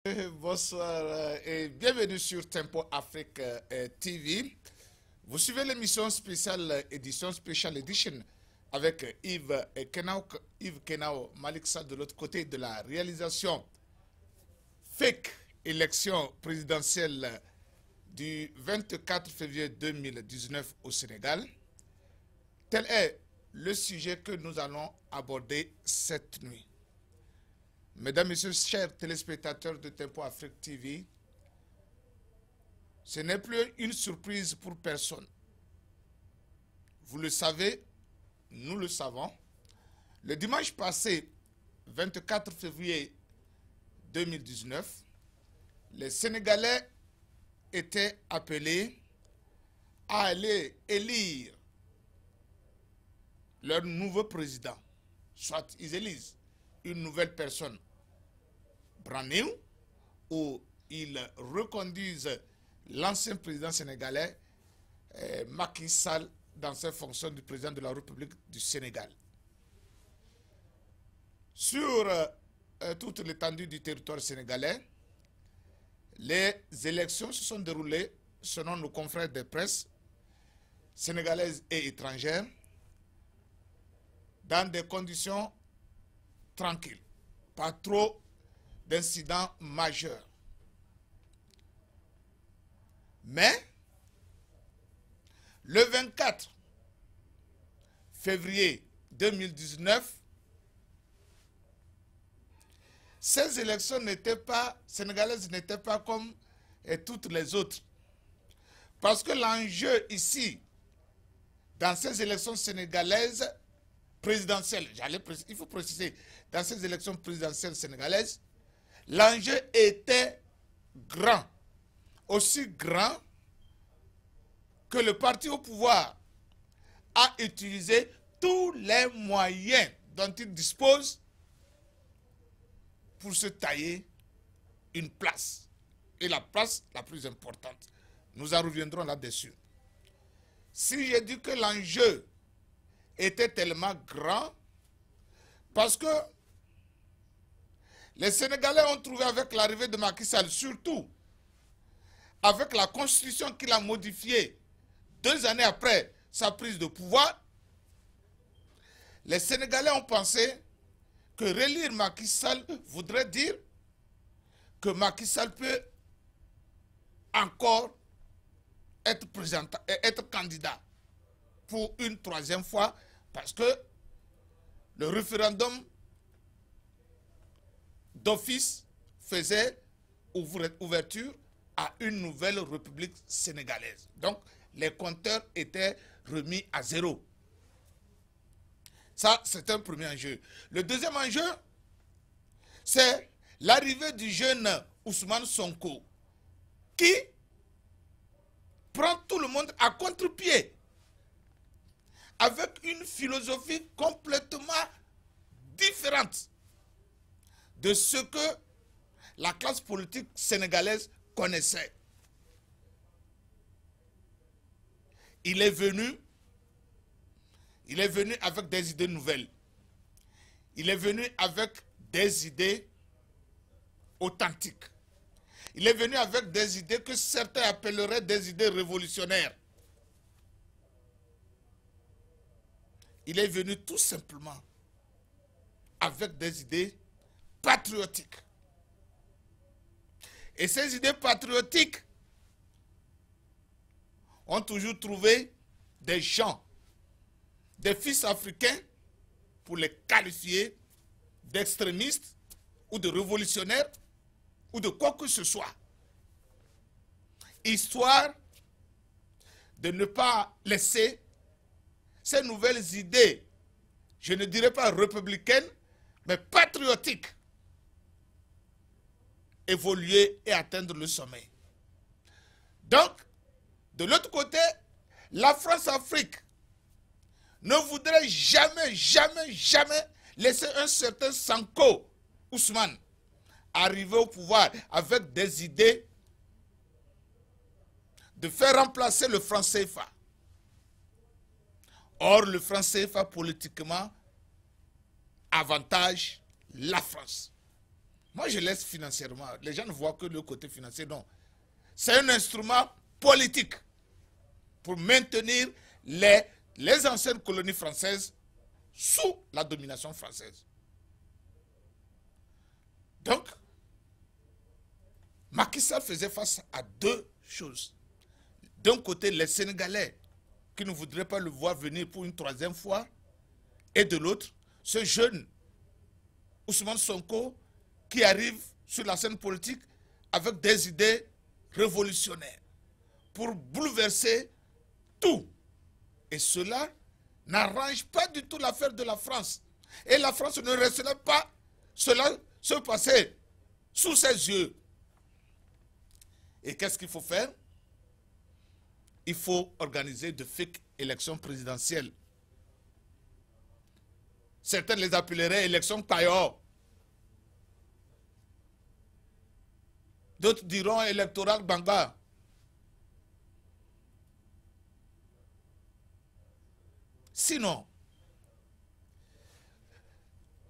Bonsoir et bienvenue sur Tempo Afrique TV. Vous suivez l'émission spéciale édition Special Edition avec Yves Kenao, Malik Sall de l'autre côté de la réalisation. Fake élection présidentielle du 24 février 2019 au Sénégal. Tel est le sujet que nous allons aborder cette nuit. Mesdames, Messieurs, chers téléspectateurs de Tempo Afrique TV, ce n'est plus une surprise pour personne. Vous le savez, nous le savons. Le dimanche passé, 24 février 2019, les Sénégalais étaient appelés à aller élire leur nouveau président. Soit ils élisent une nouvelle personne, Branéou, ou ils reconduisent l'ancien président sénégalais, Macky Sall, dans ses fonctions du président de la République du Sénégal. Sur toute l'étendue du territoire sénégalais, les élections se sont déroulées, selon nos confrères de presse, sénégalaises et étrangères, dans des conditions tranquilles, pas trop d'incidents majeurs. Mais, le 24 février 2019, ces élections sénégalaises n'étaient pas comme toutes les autres. Parce que l'enjeu ici, dans ces élections sénégalaises présidentielles, il faut préciser, dans ces élections présidentielles sénégalaises, l'enjeu était grand, aussi grand que le parti au pouvoir a utilisé tous les moyens dont il dispose pour se tailler une place, et la place la plus importante. Nous en reviendrons là-dessus. Si j'ai dit que l'enjeu était tellement grand, parce que les Sénégalais ont trouvé avec l'arrivée de Macky Sall, surtout avec la constitution qu'il a modifiée 2 années après sa prise de pouvoir, les Sénégalais ont pensé que relire Macky Sall voudrait dire que Macky Sall peut encore être candidat pour une 3e fois, parce que le référendum d'office faisait ouverture à une nouvelle république sénégalaise. Donc, les compteurs étaient remis à zéro. Ça, c'est un premier enjeu. Le deuxième enjeu, c'est l'arrivée du jeune Ousmane Sonko, qui prend tout le monde à contre-pied, avec une philosophie complètement différente de ce que la classe politique sénégalaise connaissait. Il est venu avec des idées nouvelles. Il est venu avec des idées authentiques. Il est venu avec des idées que certains appelleraient des idées révolutionnaires. Il est venu tout simplement avec des idées patriotiques. Et ces idées patriotiques ont toujours trouvé des gens, des fils africains, pour les qualifier d'extrémistes ou de révolutionnaires ou de quoi que ce soit, histoire de ne pas laisser ces nouvelles idées, je ne dirais pas républicaines, mais patriotiques, évoluer et atteindre le sommet. Donc, de l'autre côté, la France-Afrique ne voudrait jamais, jamais, jamais laisser un certain Sonko Ousmane arriver au pouvoir avec des idées de faire remplacer le franc CFA. Or, le franc CFA politiquement avantage la France. Moi, je laisse financièrement. Les gens ne voient que le côté financier. Non. C'est un instrument politique pour maintenir les anciennes colonies françaises sous la domination française. Donc, Macky Sall faisait face à deux choses. D'un côté, les Sénégalais qui ne voudraient pas le voir venir pour une troisième fois, et de l'autre, ce jeune Ousmane Sonko qui arrive sur la scène politique avec des idées révolutionnaires pour bouleverser tout. Et cela n'arrange pas du tout l'affaire de la France. Et la France ne laisserait pas cela se passer sous ses yeux. Et qu'est-ce qu'il faut faire? Il faut organiser de fake élections présidentielles. Certains les appelleraient élections Taillot. D'autres diront électoral Banga. Sinon,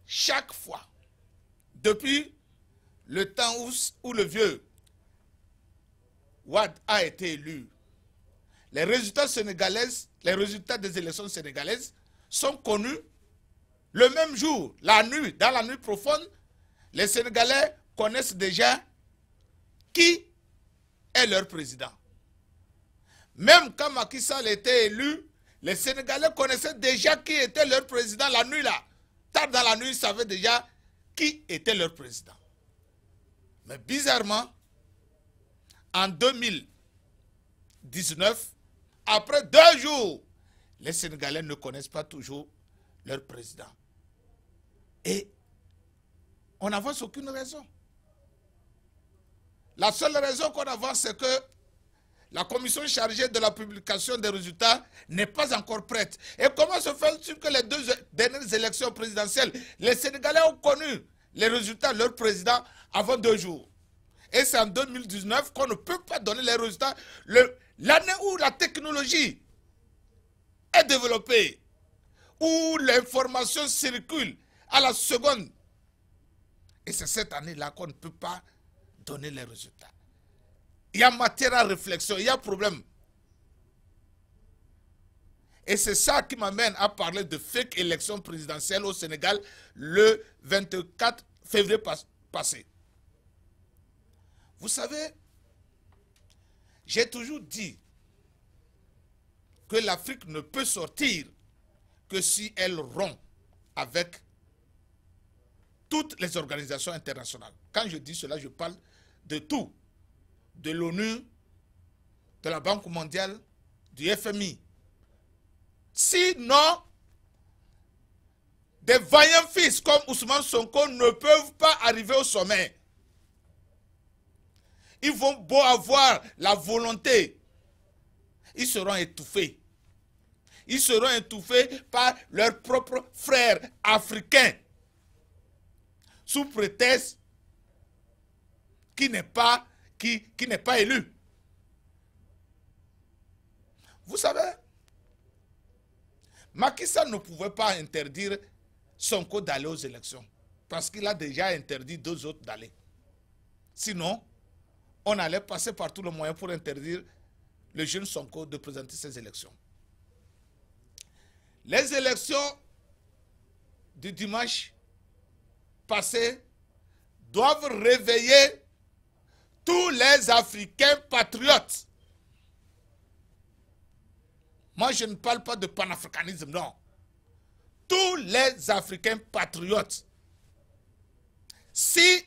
chaque fois, depuis le temps où le vieux Wade a été élu, les résultats des élections sénégalaises sont connus le même jour, la nuit, dans la nuit profonde. Les Sénégalais connaissent déjà qui est leur président. Même quand Macky Sall était élu, les Sénégalais connaissaient déjà qui était leur président la nuit là. Tard dans la nuit, ils savaient déjà qui était leur président. Mais bizarrement, en 2019, après 2 jours, les Sénégalais ne connaissent pas toujours leur président. Et on n'avance aucune raison. La seule raison qu'on avance, c'est que la commission chargée de la publication des résultats n'est pas encore prête. Et comment se fait-il que les 2 dernières élections présidentielles, les Sénégalais ont connu les résultats de leur président avant 2 jours? Et c'est en 2019 qu'on ne peut pas donner les résultats. L'année où la technologie est développée, où l'information circule à la seconde. Et c'est cette année-là qu'on ne peut pas donner les résultats. Il y a matière à réflexion, il y a problème. Et c'est ça qui m'amène à parler de fake élection présidentielle au Sénégal le 24 février passé. Vous savez, j'ai toujours dit que l'Afrique ne peut sortir que si elle rompt avec toutes les organisations internationales. Quand je dis cela, je parle de tout. De l'ONU, de la Banque mondiale, du FMI. Sinon, des vaillants fils comme Ousmane Sonko ne peuvent pas arriver au sommet. Ils vont beau avoir la volonté, ils seront étouffés. Ils seront étouffés par leurs propres frères africains, sous prétexte qui n'est pas élu. Vous savez, Macky Sall ne pouvait pas interdire Sonko d'aller aux élections, parce qu'il a déjà interdit 2 autres d'aller. Sinon, on allait passer par tous les moyens pour interdire le jeune Sonko de présenter ses élections. Les élections du dimanche passé doivent réveiller tous les Africains patriotes. Moi, je ne parle pas de panafricanisme, non. Tous les Africains patriotes. Si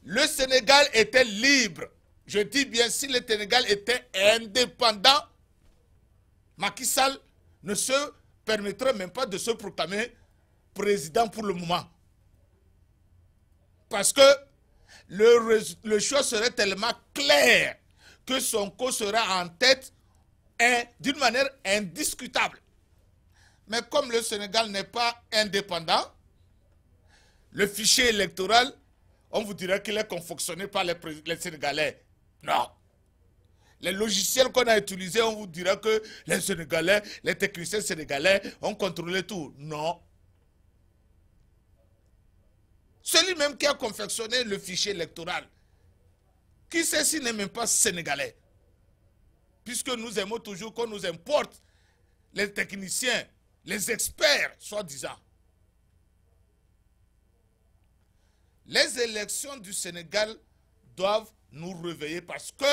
le Sénégal était libre, je dis bien si le Sénégal était indépendant, Macky Sall ne se permettrait même pas de se proclamer président pour le moment. Parce que le choix serait tellement clair que Sonko sera en tête d'une manière indiscutable. Mais comme le Sénégal n'est pas indépendant, le fichier électoral, on vous dirait qu'il est confectionné par les Sénégalais. Non. Les logiciels qu'on a utilisés, on vous dirait que les Sénégalais, les techniciens sénégalais ont contrôlé tout. Non. Celui même qui a confectionné le fichier électoral. Qui sait s'il n'est même pas sénégalais? Puisque nous aimons toujours qu'on nous importe les techniciens, les experts, soi-disant. Les élections du Sénégal doivent nous réveiller parce que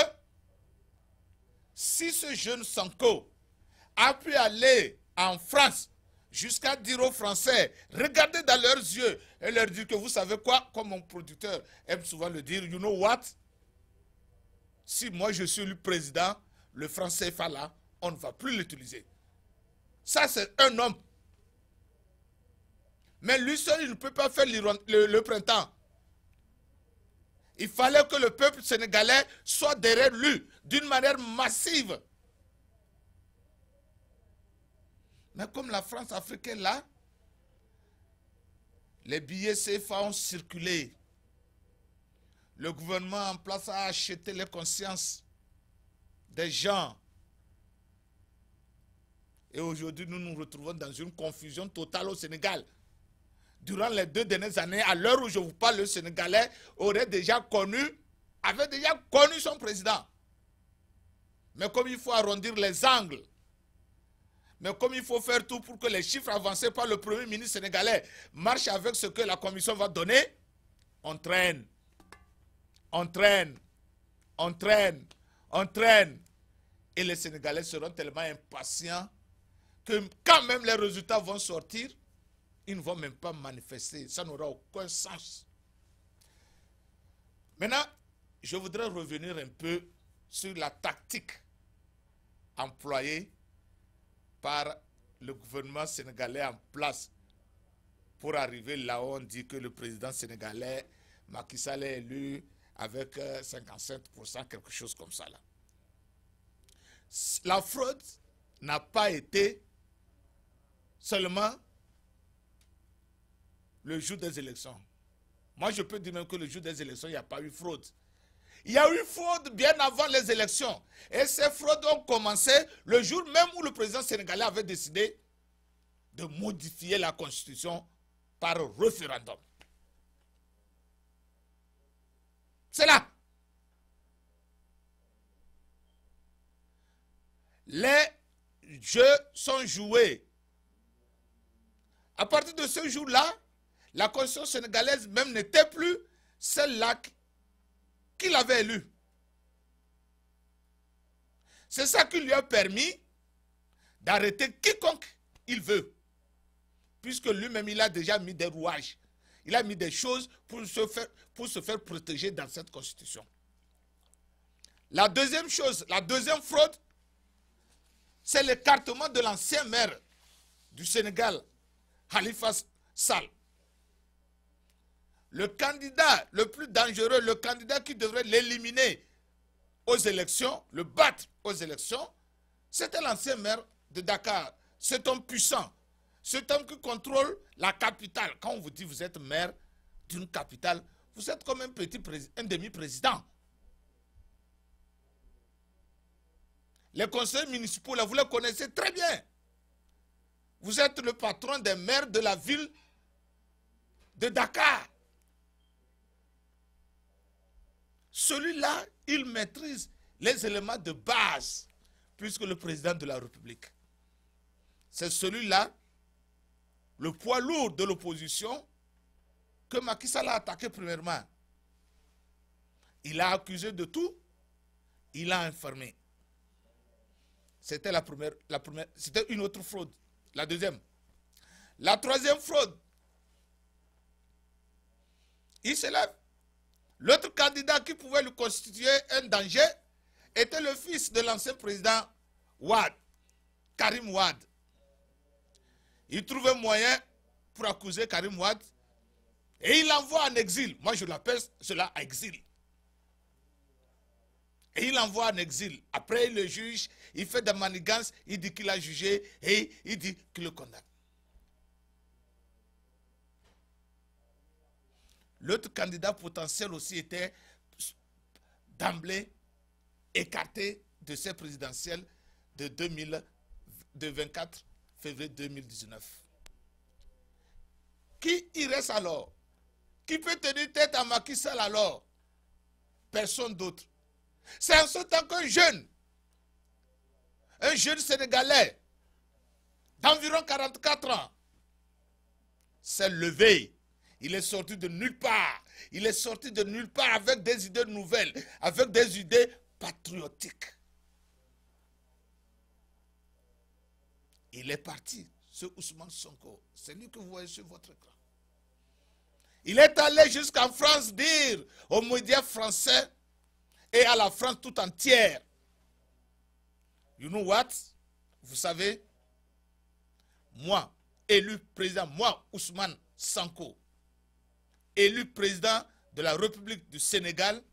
si ce jeune Sanko a pu aller en France jusqu'à dire aux Français, regardez dans leurs yeux et leur dire que vous savez quoi, comme mon producteur aime souvent le dire, you know what? Si moi je suis le président, le franc CFA là, on ne va plus l'utiliser. Ça c'est un homme. Mais lui seul, il ne peut pas faire le printemps. Il fallait que le peuple sénégalais soit derrière lui d'une manière massive. Mais comme la France africaine là, les billets CFA ont circulé. Le gouvernement en place a acheté les consciences des gens. Et aujourd'hui, nous nous retrouvons dans une confusion totale au Sénégal. Durant les 2 dernières années, à l'heure où je vous parle, le Sénégalais avait déjà connu son président. Mais comme il faut arrondir les angles, mais comme il faut faire tout pour que les chiffres avancés par le Premier ministre sénégalais marchent avec ce que la Commission va donner, on traîne. On traîne. On traîne. On traîne. Et les Sénégalais seront tellement impatients que quand même les résultats vont sortir, ils ne vont même pas manifester. Ça n'aura aucun sens. Maintenant, je voudrais revenir un peu sur la tactique employée par le gouvernement sénégalais en place pour arriver là où on dit que le président sénégalais, Macky Sall, est élu avec 57%, quelque chose comme ça là. La fraude n'a pas été seulement le jour des élections. Moi, je peux dire même que le jour des élections, il n'y a pas eu fraude. Il y a eu fraude bien avant les élections. Et ces fraudes ont commencé le jour même où le président sénégalais avait décidé de modifier la constitution par référendum. C'est là. Les jeux sont joués. À partir de ce jour-là, la constitution sénégalaise même n'était plus celle-là qu'il avait élue. C'est ça qui lui a permis d'arrêter quiconque il veut. Puisque lui-même, il a déjà mis des rouages. Il a mis des choses pour se faire protéger dans cette constitution. La deuxième chose, la deuxième fraude, c'est l'écartement de l'ancien maire du Sénégal, Khalifa Sall. Le candidat le plus dangereux, le candidat qui devrait l'éliminer aux élections, le battre aux élections, c'était l'ancien maire de Dakar. Cet homme puissant, cet homme qui contrôle la capitale. Quand on vous dit que vous êtes maire d'une capitale, vous êtes comme un demi-président. Les conseillers municipaux, là, vous les connaissez très bien. Vous êtes le patron des maires de la ville de Dakar. Celui-là, il maîtrise les éléments de base, puisque le président de la République. C'est celui-là, le poids lourd de l'opposition, que Macky Sall a attaqué premièrement. Il a accusé de tout, il a enfermé. C'était la première, c'était une autre fraude. La deuxième. La troisième fraude, il se lève. L'autre candidat qui pouvait lui constituer un danger était le fils de l'ancien président Wade, Karim Wade. Il trouve un moyen pour accuser Karim Wade et il l'envoie en exil. Moi, je l'appelle cela exil. Et il l'envoie en exil. Après, il le juge, il fait des manigances, il dit qu'il a jugé et il dit qu'il le condamne. L'autre candidat potentiel aussi était d'emblée écarté de ces présidentielles de 24 février 2019. Qui y reste alors? Qui peut tenir tête à Macky Sall alors? Personne d'autre. C'est en ce temps qu'un jeune Sénégalais d'environ 44 ans s'est levé. Il est sorti de nulle part. Il est sorti de nulle part avec des idées nouvelles, avec des idées patriotiques. Il est parti, ce Ousmane Sonko. C'est lui que vous voyez sur votre écran. Il est allé jusqu'en France dire aux médias français et à la France tout entière. You know what? Vous savez, moi, élu président, moi, Ousmane Sonko, élu président de la République du Sénégal,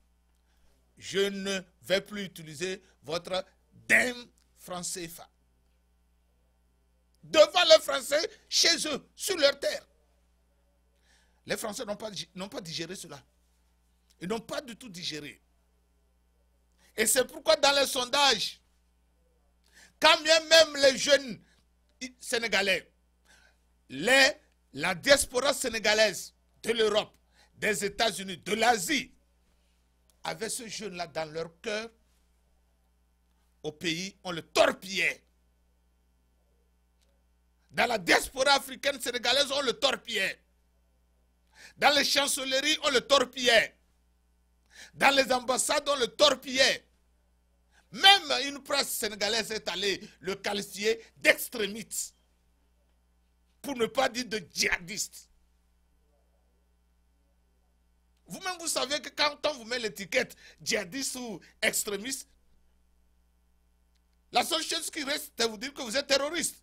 je ne vais plus utiliser votre dème franc CFA. Devant les Français, chez eux, sur leur terre. Les Français n'ont pas digéré cela. Ils n'ont pas du tout digéré. Et c'est pourquoi dans les sondages, quand bien même les jeunes Sénégalais, la diaspora sénégalaise de l'Europe, des États-Unis, de l'Asie, avaient ce jeune-là dans leur cœur, au pays, on le torpillait. Dans la diaspora africaine sénégalaise, on le torpillait. Dans les chancelleries, on le torpillait. Dans les ambassades, on le torpillait. Même une presse sénégalaise est allée le qualifier d'extrémiste. Pour ne pas dire de djihadiste. Vous-même, vous savez que quand on vous met l'étiquette djihadiste ou extrémiste, la seule chose qui reste, c'est de vous dire que vous êtes terroriste.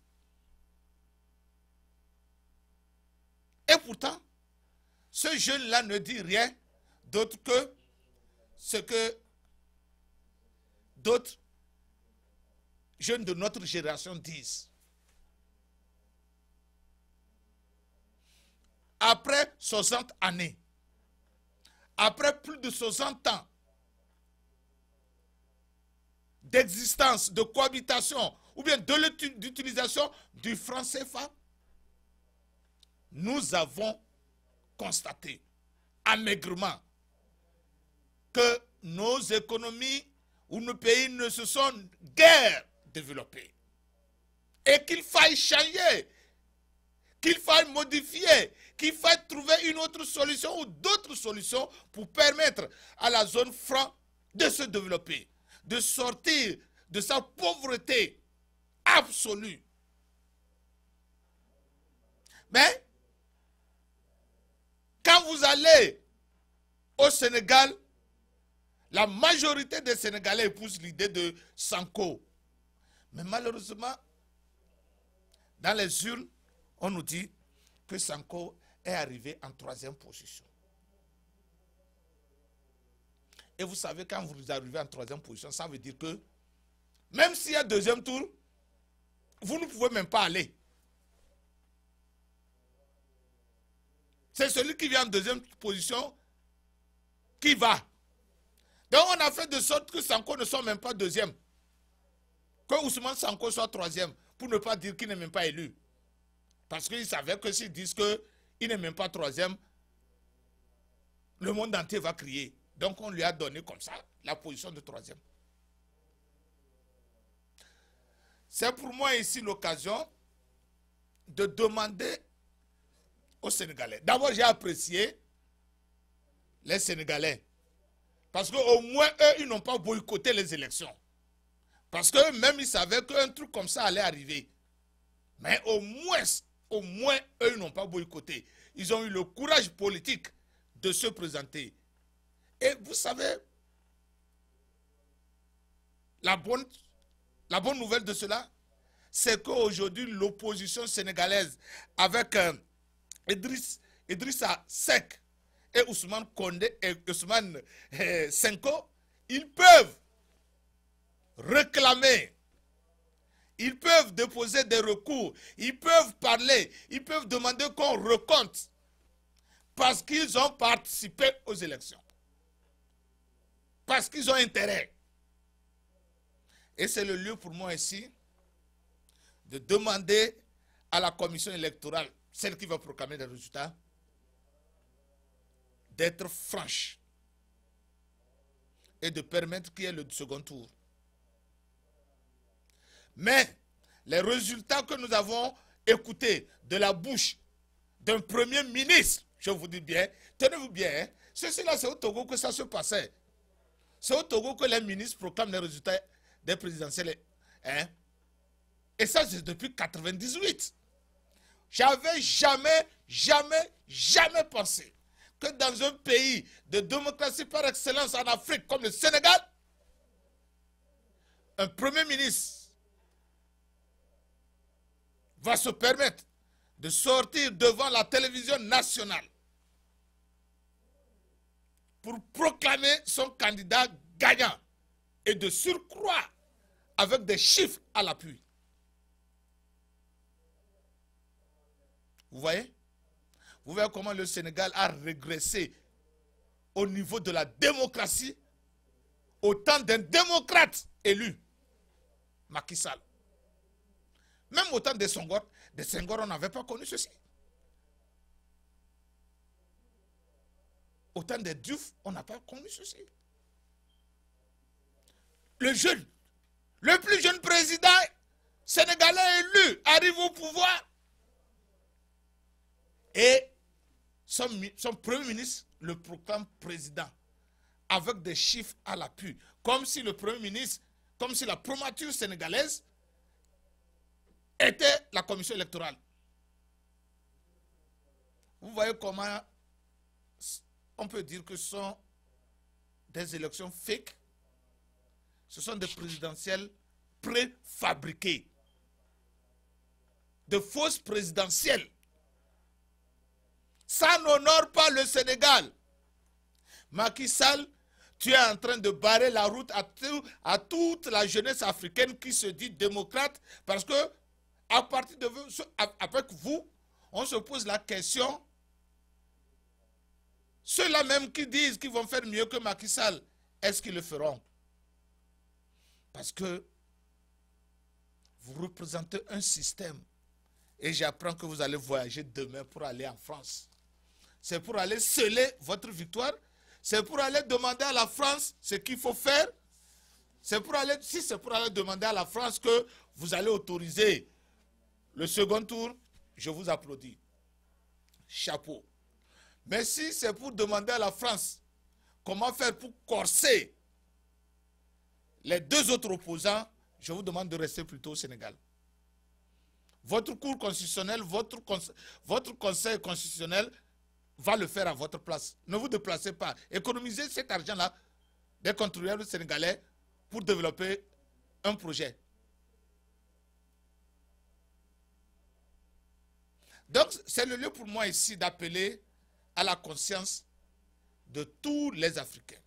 Et pourtant, ce jeune-là ne dit rien d'autre que ce que d'autres jeunes de notre génération disent. Après 60 années, après plus de 60 ans d'existence, de cohabitation, ou bien d'utilisation du franc CFA, nous avons constaté amaigrement que nos économies ou nos pays ne se sont guère développés. Et qu'il faille changer, qu'il faille modifier, qu'il faille trouver une autre solution ou d'autres solutions pour permettre à la zone franc de se développer, de sortir de sa pauvreté absolue. Mais, quand vous allez au Sénégal, la majorité des Sénégalais épousent l'idée de Sonko. Mais malheureusement, dans les urnes, on nous dit que Sonko est arrivé en 3e position. Et vous savez, quand vous arrivez en 3e position, ça veut dire que même s'il y a 2e tour, vous ne pouvez même pas aller. C'est celui qui vient en 2e position qui va. Donc on a fait de sorte que Sonko ne soit même pas 2e. Que Ousmane Sonko soit 3e, pour ne pas dire qu'il n'est même pas élu. Parce qu'ils savaient que s'ils disent qu'il n'est même pas 3e, le monde entier va crier. Donc on lui a donné comme ça la position de 3e. C'est pour moi ici l'occasion de demander aux Sénégalais. D'abord, j'ai apprécié les Sénégalais. Parce qu'au moins, eux, ils n'ont pas boycotté les élections. Parce qu'eux-mêmes, ils savaient qu'un truc comme ça allait arriver. Mais au moins, eux, ils n'ont pas boycotté. Ils ont eu le courage politique de se présenter. Et vous savez, la bonne nouvelle de cela, c'est qu'aujourd'hui, l'opposition sénégalaise, avec Idrissa Seck et Ousmane Condé et Ousmane Sonko, ils peuvent réclamer, ils peuvent déposer des recours, ils peuvent parler, ils peuvent demander qu'on recompte parce qu'ils ont participé aux élections, parce qu'ils ont intérêt. Et c'est le lieu pour moi ici de demander à la commission électorale, celle qui va proclamer les résultats, d'être franche et de permettre qu'il y ait le second tour. Mais les résultats que nous avons écoutés de la bouche d'un premier ministre, je vous dis bien, tenez-vous bien, hein, ceci-là c'est au Togo que ça se passait. C'est au Togo que les ministres proclament les résultats des présidentielles. Hein? Et ça c'est depuis 1998. J'avais jamais pensé que dans un pays de démocratie par excellence en Afrique comme le Sénégal, un premier ministre va se permettre de sortir devant la télévision nationale pour proclamer son candidat gagnant et de surcroît avec des chiffres à l'appui. Vous voyez? Vous voyez comment le Sénégal a régressé au niveau de la démocratie au temps d'un démocrate élu, Macky Sall. Même au temps de Senghor, on n'avait pas connu ceci. Au temps de Diouf, on n'a pas connu ceci. Le plus jeune président sénégalais élu arrive au pouvoir et son premier ministre le proclame président avec des chiffres à l'appui, comme si le premier ministre, comme si la primature sénégalaise était la commission électorale. Vous voyez comment on peut dire que ce sont des élections fake, ce sont des présidentielles préfabriquées, de fausses présidentielles. Ça n'honore pas le Sénégal. Macky Sall, tu es en train de barrer la route à toute la jeunesse africaine qui se dit démocrate, parce que à partir de vous, avec vous, on se pose la question, ceux-là même qui disent qu'ils vont faire mieux que Macky Sall, est-ce qu'ils le feront? Parce que vous représentez un système et j'apprends que vous allez voyager demain pour aller en France. C'est pour aller sceller votre victoire. C'est pour aller demander à la France ce qu'il faut faire. C'est pour aller, si c'est pour aller demander à la France que vous allez autoriser le second tour, je vous applaudis. Chapeau. Mais si c'est pour demander à la France comment faire pour corser les deux autres opposants, je vous demande de rester plutôt au Sénégal. Votre cour constitutionnelle, votre conseil constitutionnel va le faire à votre place. Ne vous déplacez pas. Économisez cet argent-là des contribuables sénégalais pour développer un projet. Donc, c'est le lieu pour moi ici d'appeler à la conscience de tous les Africains.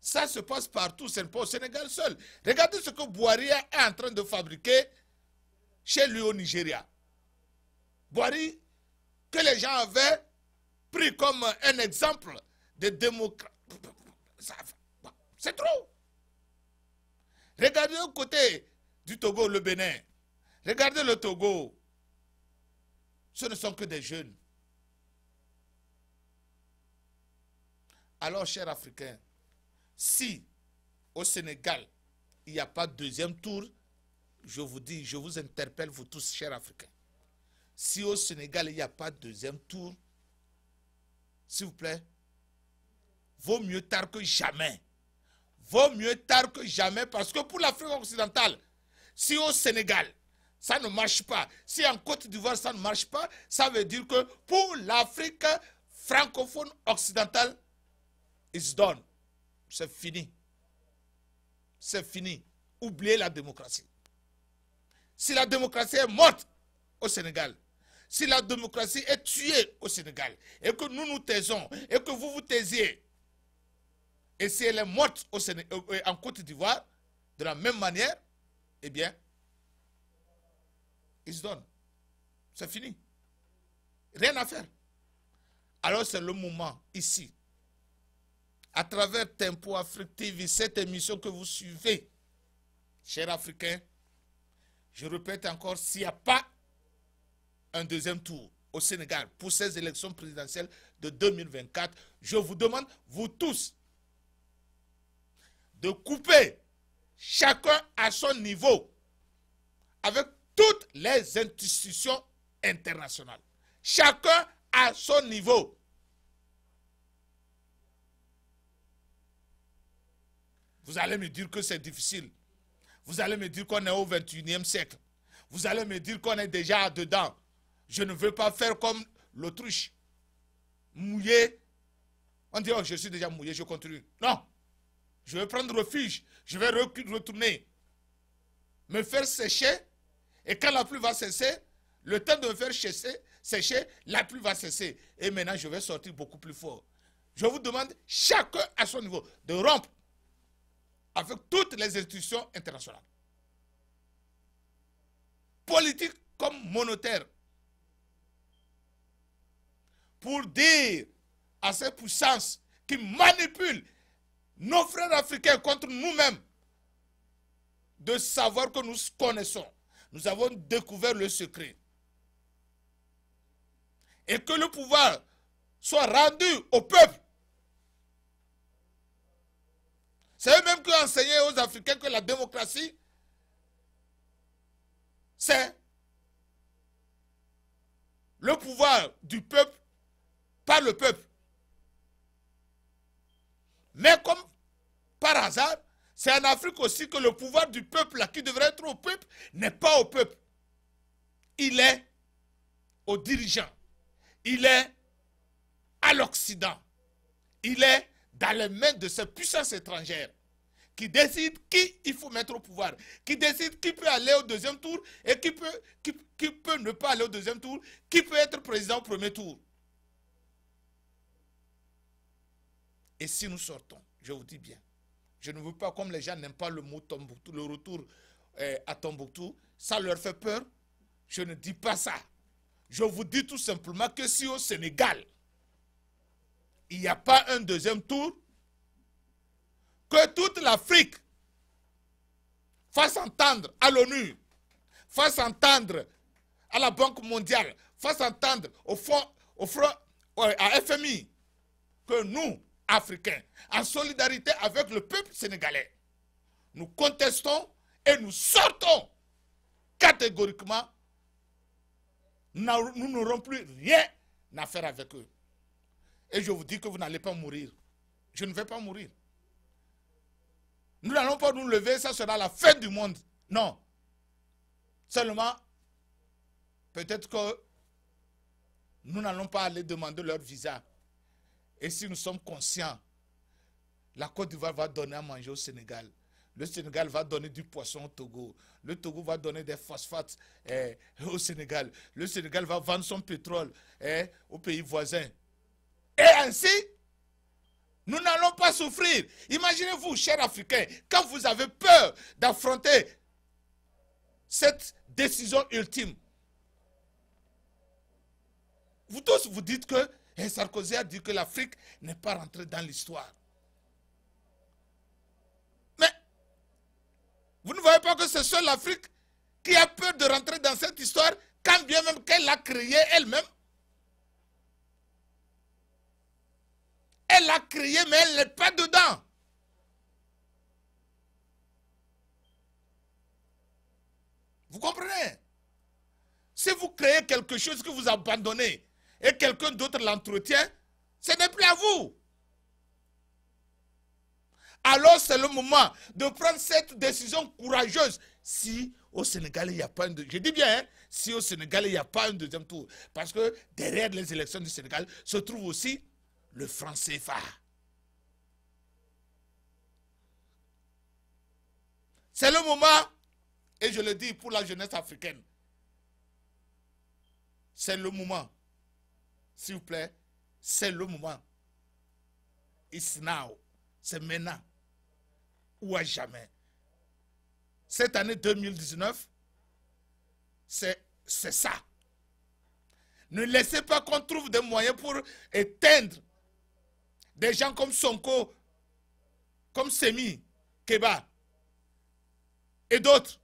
Ça se passe partout, ce n'est pas au Sénégal seul. Regardez ce que Boari est en train de fabriquer chez lui au Nigeria. Boari, que les gens avaient pris comme un exemple de démocrate. C'est trop. Regardez au côté du Togo, le Bénin. Regardez le Togo. Ce ne sont que des jeunes. Alors, chers Africains, si au Sénégal, il n'y a pas de deuxième tour, je vous dis, je vous interpelle, vous tous, chers Africains. Si au Sénégal, il n'y a pas de deuxième tour, s'il vous plaît, vaut mieux tard que jamais. Vaut mieux tard que jamais, parce que pour l'Afrique occidentale, si au Sénégal, ça ne marche pas, si en Côte d'Ivoire, ça ne marche pas, ça veut dire que pour l'Afrique francophone occidentale, it's done. C'est fini. C'est fini. Oubliez la démocratie. Si la démocratie est morte au Sénégal, si la démocratie est tuée au Sénégal, et que nous nous taisons, et que vous vous taisiez, et si elle est morte au Sénégal, en Côte d'Ivoire, de la même manière, eh bien, it's done. C'est fini. Rien à faire. Alors c'est le moment, ici, à travers Tempo Afrique TV, cette émission que vous suivez, chers Africains, je répète encore, s'il n'y a pas un deuxième tour, au Sénégal pour ces élections présidentielles de 2024, je vous demande, vous tous, de couper chacun à son niveau avec toutes les institutions internationales. Chacun à son niveau. Vous allez me dire que c'est difficile. Vous allez me dire qu'on est au 21e siècle. Vous allez me dire qu'on est déjà dedans. Je ne veux pas faire comme l'autruche. Mouillé. On dit, oh, je suis déjà mouillé, je continue. Non. Je vais prendre refuge. Je vais retourner. Me faire sécher. Et quand la pluie va cesser, le temps de me faire sécher, la pluie va cesser. Et maintenant, je vais sortir beaucoup plus fort. Je vous demande, chacun à son niveau, de rompre avec toutes les institutions internationales. Politique comme monétaire. Pour dire à ces puissances qui manipulent nos frères africains contre nous-mêmes de savoir que nous connaissons. Nous avons découvert le secret. Et que le pouvoir soit rendu au peuple. C'est eux-mêmes qui ont enseigné aux Africains que la démocratie, c'est le pouvoir du peuple par le peuple. Mais comme par hasard, c'est en Afrique aussi que le pouvoir du peuple, là, qui devrait être au peuple, n'est pas au peuple. Il est aux dirigeants. Il est à l'Occident. Il est dans les mains de ces puissances étrangères qui décident qui il faut mettre au pouvoir, qui décident qui peut aller au deuxième tour et qui peut ne pas aller au deuxième tour, qui peut être président au premier tour. Et si nous sortons, je vous dis bien, je ne veux pas, comme les gens n'aiment pas le mot Tombouctou, le retour à Tombouctou, ça leur fait peur. Je ne dis pas ça. Je vous dis tout simplement que si au Sénégal, il n'y a pas un deuxième tour, que toute l'Afrique fasse entendre à l'ONU, fasse entendre à la Banque mondiale, fasse entendre à FMI, que nous, Africains, en solidarité avec le peuple sénégalais, nous contestons et nous sortons catégoriquement. Nous n'aurons plus rien à faire avec eux. Et je vous dis que vous n'allez pas mourir. Je ne vais pas mourir. Nous n'allons pas nous lever, ça sera la fin du monde. Non. Seulement, peut-être que nous n'allons pas aller demander leur visa. Et si nous sommes conscients, la Côte d'Ivoire va donner à manger au Sénégal. Le Sénégal va donner du poisson au Togo. Le Togo va donner des phosphates au Sénégal. Le Sénégal va vendre son pétrole aux pays voisins. Et ainsi, nous n'allons pas souffrir. Imaginez-vous, chers Africains, quand vous avez peur d'affronter cette décision ultime. Vous tous vous dites que Sarkozy a dit que l'Afrique n'est pas rentrée dans l'histoire. Mais vous ne voyez pas que c'est seule l'Afrique qui a peur de rentrer dans cette histoire, quand bien même qu'elle l'a créée elle-même. Elle l'a créée, mais elle n'est pas dedans. Vous comprenez? Si vous créez quelque chose que vous abandonnez et quelqu'un d'autre l'entretient, ce n'est plus à vous. Alors c'est le moment de prendre cette décision courageuse. Si au Sénégal, il n'y a pas un deuxième tour, je dis bien, hein, si au Sénégal, il n'y a pas un deuxième tour, parce que derrière les élections du Sénégal se trouve aussi le franc CFA. C'est le moment, et je le dis pour la jeunesse africaine, c'est le moment, s'il vous plaît, c'est le moment. It's now, c'est maintenant ou à jamais. Cette année 2019, c'est ça. Ne laissez pas qu'on trouve des moyens pour éteindre des gens comme Sonko, comme Semi, Keba et d'autres.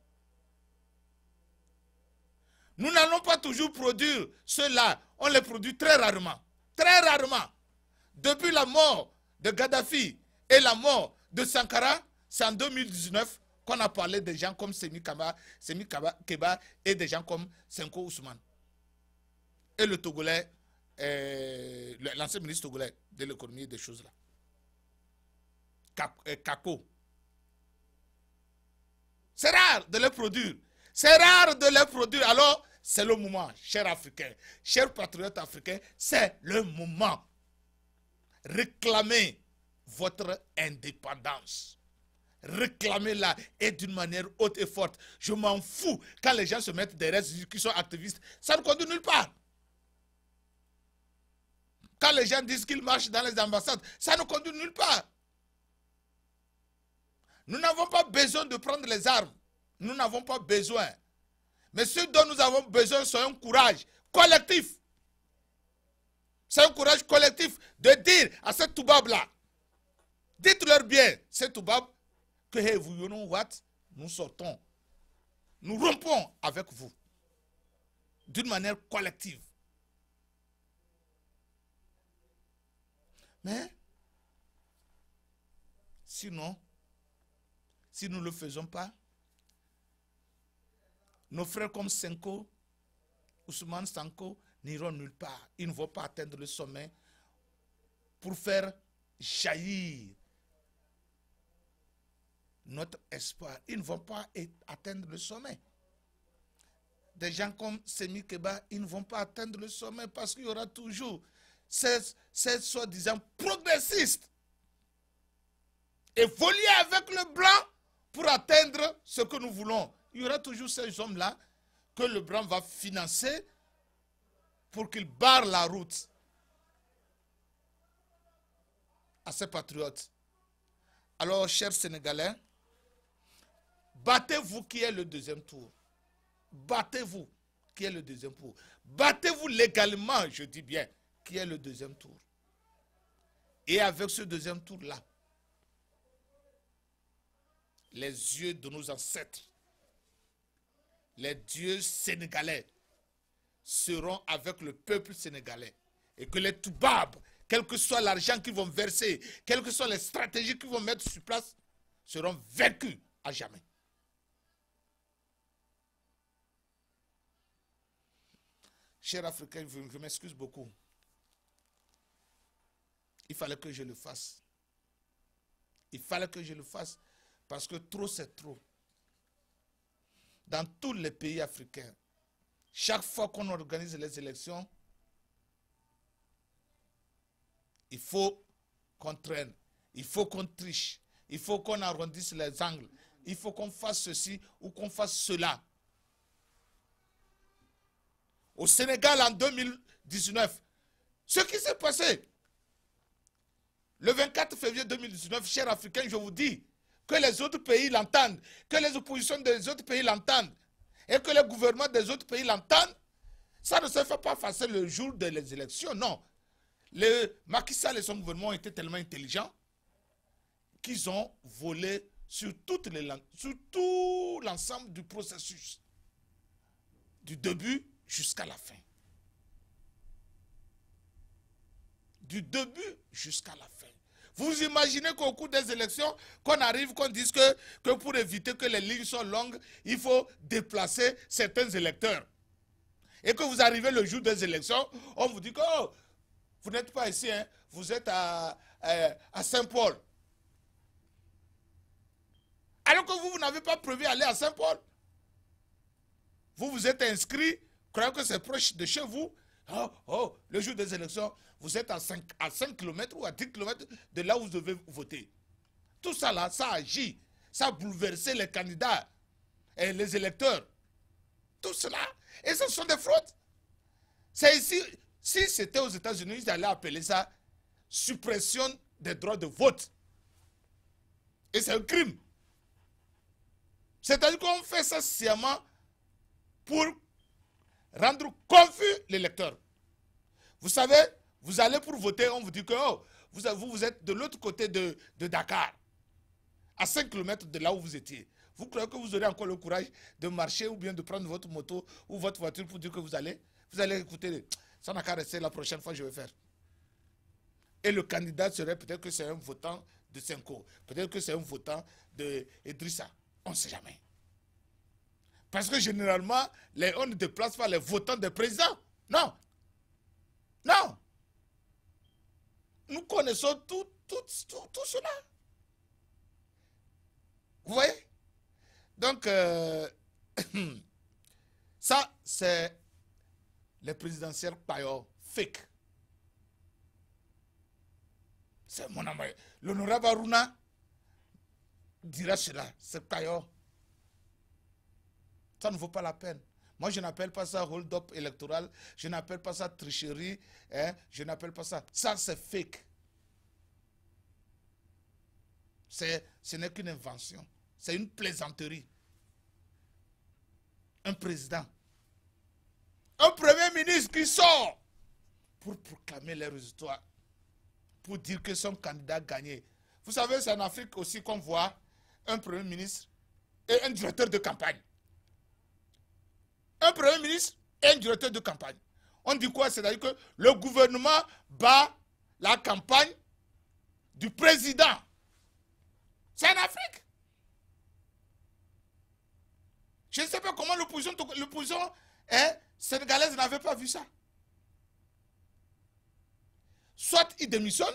Nous n'allons pas toujours produire ceux-là. On les produit très rarement. Très rarement. Depuis la mort de Gaddafi et la mort de Sankara, c'est en 2019 qu'on a parlé de gens comme Semi Keba et des gens comme Senko Ousmane. Et le Togolais, l'ancien ministre togolais de l'économie et des choses là. Kako. C'est rare de les produire. C'est rare de les produire. Alors, c'est le moment, chers Africains, chers patriotes africains, c'est le moment. Réclamez votre indépendance. Réclamez-la et d'une manière haute et forte. Je m'en fous quand les gens se mettent derrière qui sont activistes. Ça ne conduit nulle part. Quand les gens disent qu'ils marchent dans les ambassades, ça ne conduit nulle part. Nous n'avons pas besoin de prendre les armes. Nous n'avons pas besoin. Mais ce dont nous avons besoin, c'est un courage collectif. C'est un courage collectif de dire à ces toubabs-là, dites-leur bien, ces toubabs, que hey, you know what, nous sortons. Nous rompons avec vous. D'une manière collective. Mais, sinon, si nous ne le faisons pas, nos frères comme Senko, Ousmane Sanko, n'iront nulle part. Ils ne vont pas atteindre le sommet pour faire jaillir notre espoir. Ils ne vont pas atteindre le sommet. Des gens comme Semi Keba, ils ne vont pas atteindre le sommet parce qu'il y aura toujours ces soi-disant progressistes évoluer avec le blanc pour atteindre ce que nous voulons. Il y aura toujours ces hommes-là que le blanc va financer pour qu'ils barrent la route à ces patriotes. Alors, chers Sénégalais, battez-vous qui est le deuxième tour. Battez-vous qui est le deuxième tour. Battez-vous légalement, je dis bien, qui est le deuxième tour. Et avec ce deuxième tour-là, les yeux de nos ancêtres, les dieux sénégalais, seront avec le peuple sénégalais. Et que les toubabs, quel que soit l'argent qu'ils vont verser, quelles que soient les stratégies qu'ils vont mettre sur place, seront vaincus à jamais. Chers Africains, je m'excuse beaucoup. Il fallait que je le fasse. Il fallait que je le fasse parce que trop c'est trop. Dans tous les pays africains, chaque fois qu'on organise les élections, il faut qu'on traîne, il faut qu'on triche, il faut qu'on arrondisse les angles, il faut qu'on fasse ceci ou qu'on fasse cela. Au Sénégal en 2019, ce qui s'est passé, le 24 février 2019, chers Africains, je vous dis que les autres pays l'entendent, que les oppositions des autres pays l'entendent, et que les gouvernements des autres pays l'entendent, ça ne se fait pas passer le jour des élections, non. Le Macky Sall et son gouvernement ont été tellement intelligents qu'ils ont volé sur tout l'ensemble du processus, du début jusqu'à la fin. Du début jusqu'à la fin. Vous imaginez qu'au cours des élections, qu'on arrive, qu'on dise que pour éviter que les lignes soient longues, il faut déplacer certains électeurs. Et que vous arrivez le jour des élections, on vous dit que oh, vous n'êtes pas ici, hein, vous êtes à Saint-Paul. Alors que vous n'avez pas prévu aller à Saint-Paul. Vous vous êtes inscrit, croyez que c'est proche de chez vous. Oh, le jour des élections, vous êtes à 5 km ou à 10 km de là où vous devez voter. Tout ça là, ça agit. Ça a bouleversé les candidats et les électeurs. Tout cela. Et ce sont des fraudes. C'est ici, si c'était aux États-Unis, ils allaient appeler ça suppression des droits de vote. Et c'est un crime. C'est-à-dire qu'on fait ça sciemment pour rendre confus l'électeur. Vous savez, vous allez pour voter, on vous dit que oh, vous êtes de l'autre côté de Dakar. à 5 km de là où vous étiez. Vous croyez que vous aurez encore le courage de marcher ou bien de prendre votre moto ou votre voiture pour dire que vous allez écouter, ça n'a qu'à rester, la prochaine fois je vais faire. Et le candidat serait peut-être que c'est un votant de Senko, peut-être que c'est un votant de Idrissa, on ne sait jamais. Parce que généralement, on ne déplace pas les votants des présidents. Non. Non. Nous connaissons tout cela. Vous voyez? Donc, ça, c'est les présidentielles payo fake. C'est mon ami. L'honorable Aruna dira cela. C'est payo. Ça ne vaut pas la peine. Moi, je n'appelle pas ça hold-up électoral. Je n'appelle pas ça tricherie. Hein? Je n'appelle pas ça. Ça, c'est fake. Ce n'est qu'une invention. C'est une plaisanterie. Un président. Un premier ministre qui sort pour proclamer les résultats. Pour dire que son candidat a gagné. Vous savez, c'est en Afrique aussi qu'on voit un premier ministre et un directeur de campagne. Un premier ministre et un directeur de campagne. On dit quoi? C'est-à-dire que le gouvernement bat la campagne du président. C'est en Afrique. Je ne sais pas comment l'opposition sénégalaise n'avait pas vu ça. Soit il démissionne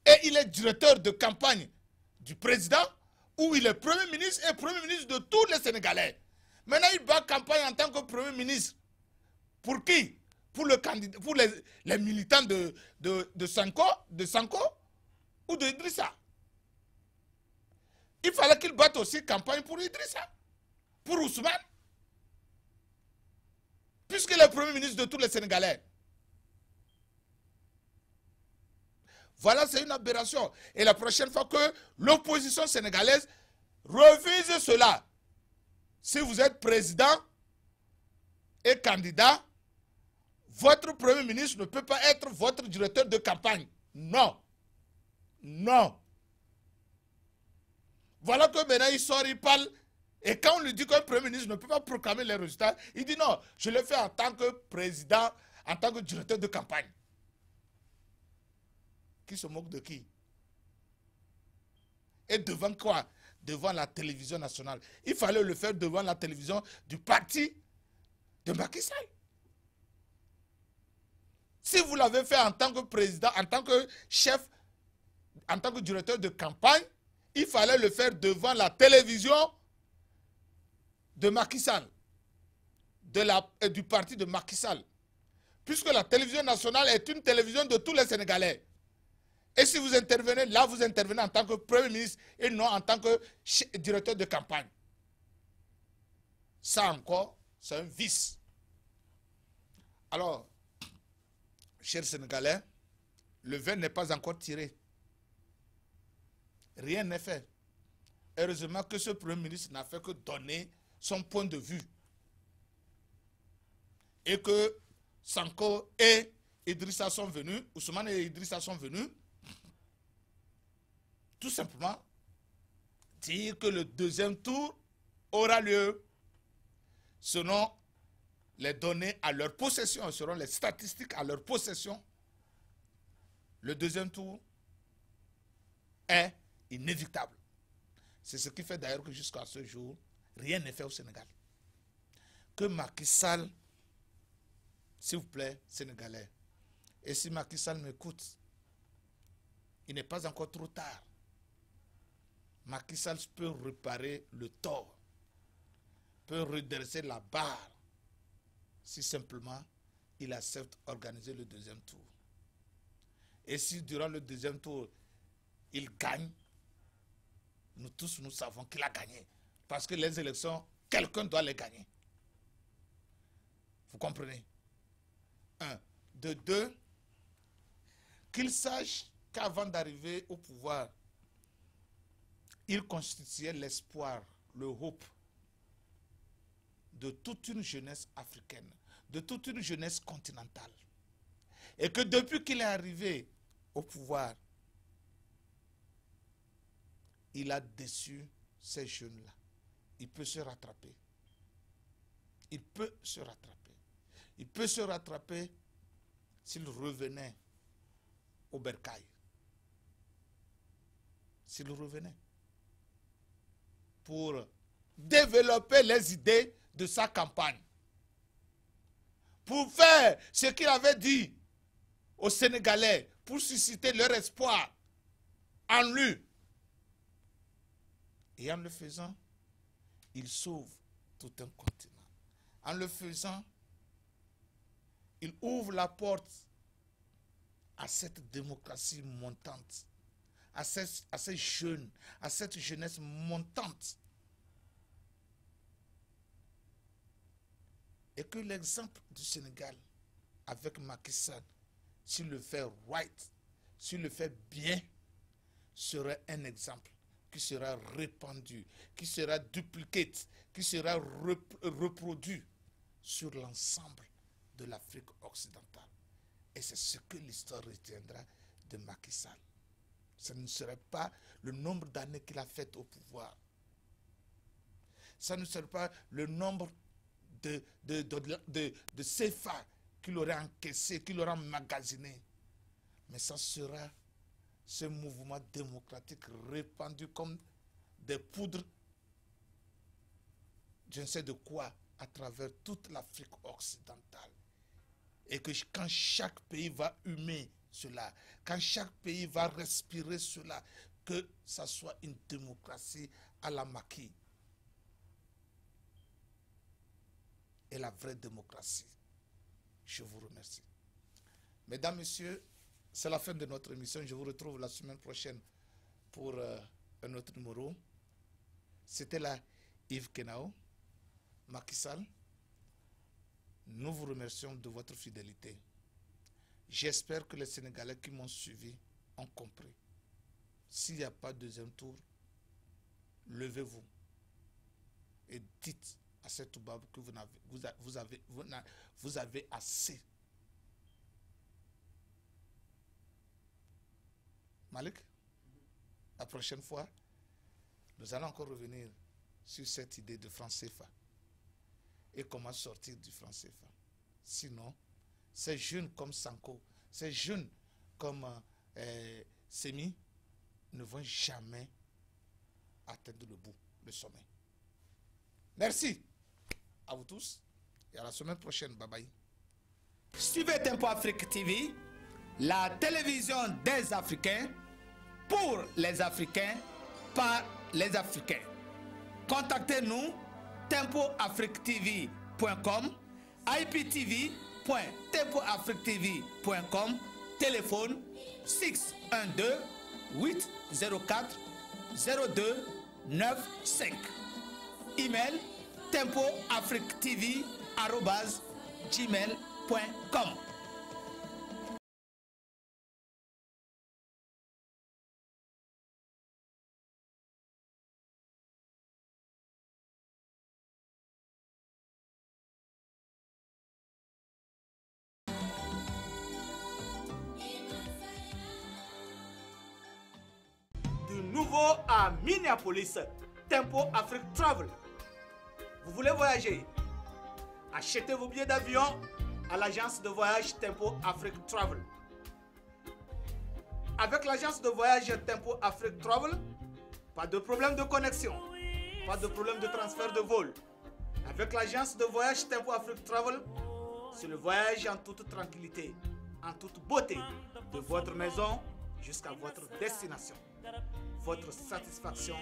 et il est directeur de campagne du président, ou il est premier ministre et premier ministre de tous les Sénégalais. Maintenant, il bat campagne en tant que premier ministre. Pour qui? Pour le candidat, pour les militants de Sanko ou de Idrissa. Il fallait qu'il batte aussi campagne pour Idrissa, pour Ousmane, puisqu'il est premier ministre de tous les Sénégalais. Voilà, c'est une aberration. Et la prochaine fois que l'opposition sénégalaise refuse cela, si vous êtes président et candidat, votre premier ministre ne peut pas être votre directeur de campagne. Non. Non. Voilà que maintenant il sort, il parle. Et quand on lui dit qu'un premier ministre ne peut pas proclamer les résultats, il dit non, je le fais en tant que président, en tant que directeur de campagne. Qui se moque de qui? Et devant quoi? Devant la télévision nationale. Il fallait le faire devant la télévision du parti de Macky Sall. Si vous l'avez fait en tant que président, en tant que chef, en tant que directeur de campagne, il fallait le faire devant la télévision de Macky Sall, du parti de Macky Sall. Puisque la télévision nationale est une télévision de tous les Sénégalais. Et si vous intervenez, là vous intervenez en tant que Premier ministre et non en tant que directeur de campagne. Ça encore, c'est un vice. Alors, chers Sénégalais, le vin n'est pas encore tiré. Rien n'est fait. Heureusement que ce Premier ministre n'a fait que donner son point de vue. Et que Sanko et Idrissa sont venus, Ousmane et Idrissa sont venus, tout simplement dire que le deuxième tour aura lieu selon les données à leur possession, selon les statistiques à leur possession. Le deuxième tour est inévitable. C'est ce qui fait d'ailleurs que jusqu'à ce jour, rien n'est fait au Sénégal. Que Macky Sall, s'il vous plaît, Sénégalais, et si Macky Sall m'écoute, il n'est pas encore trop tard. Macky Sall peut réparer le tort, peut redresser la barre, si simplement il accepte d'organiser le deuxième tour. Et si durant le deuxième tour, il gagne, nous tous nous savons qu'il a gagné. Parce que les élections, quelqu'un doit les gagner. Vous comprenez? Un. De deux, qu'il sache qu'avant d'arriver au pouvoir, il constituait l'espoir, le hope de toute une jeunesse africaine, de toute une jeunesse continentale. Et que depuis qu'il est arrivé au pouvoir, il a déçu ces jeunes-là. Il peut se rattraper. Il peut se rattraper. Il peut se rattraper s'il revenait au bercail. S'il revenait pour développer les idées de sa campagne, pour faire ce qu'il avait dit aux Sénégalais, pour susciter leur espoir en lui. Et en le faisant, il sauve tout un continent. En le faisant, il ouvre la porte à cette démocratie montante, à ces jeunes, à cette jeunesse montante. Et que l'exemple du Sénégal avec Macky Sall, s'il le fait right, s'il le fait bien, serait un exemple qui sera répandu, qui sera dupliqué, qui sera reproduit sur l'ensemble de l'Afrique occidentale. Et c'est ce que l'histoire retiendra de Macky Sall. Ce ne serait pas le nombre d'années qu'il a fait au pouvoir. Ça ne serait pas le nombre de CFA qu'il aurait encaissé, qu'il aurait emmagasiné. Mais ça sera ce mouvement démocratique répandu comme des poudres, je ne sais de quoi, à travers toute l'Afrique occidentale. Et que quand chaque pays va humer cela, quand chaque pays va respirer cela, que ça soit une démocratie à la Macky. Et la vraie démocratie. Je vous remercie. Mesdames, Messieurs, c'est la fin de notre émission. Je vous retrouve la semaine prochaine pour un autre numéro. C'était là Yves Kenao, Macky Sall. Nous vous remercions de votre fidélité. J'espère que les Sénégalais qui m'ont suivi ont compris. S'il n'y a pas de deuxième tour, levez-vous et dites à cette Toubab que vous avez assez. Malik, la prochaine fois, nous allons encore revenir sur cette idée de franc CFA et comment sortir du franc CFA. Sinon, ces jeunes comme Sanko, ces jeunes comme Semi ne vont jamais atteindre le bout, le sommet. Merci à vous tous et à la semaine prochaine. Bye bye. Suivez Tempo Afrique TV, la télévision des Africains, pour les Africains, par les Africains. Contactez-nous tempoafrictv.com, iptv.tempoafrictv.com, téléphone 612 804 0295. Email tempoafrictv@gmail.com. Du nouveau à Minneapolis, Tempo Afrique Travel. Vous voulez voyager? Achetez vos billets d'avion à l'agence de voyage Tempo Afrique Travel. Avec l'agence de voyage Tempo Afrique Travel, pas de problème de connexion, pas de problème de transfert de vol. Avec l'agence de voyage Tempo Afrique Travel, c'est le voyage en toute tranquillité, en toute beauté, de votre maison jusqu'à votre destination. Votre satisfaction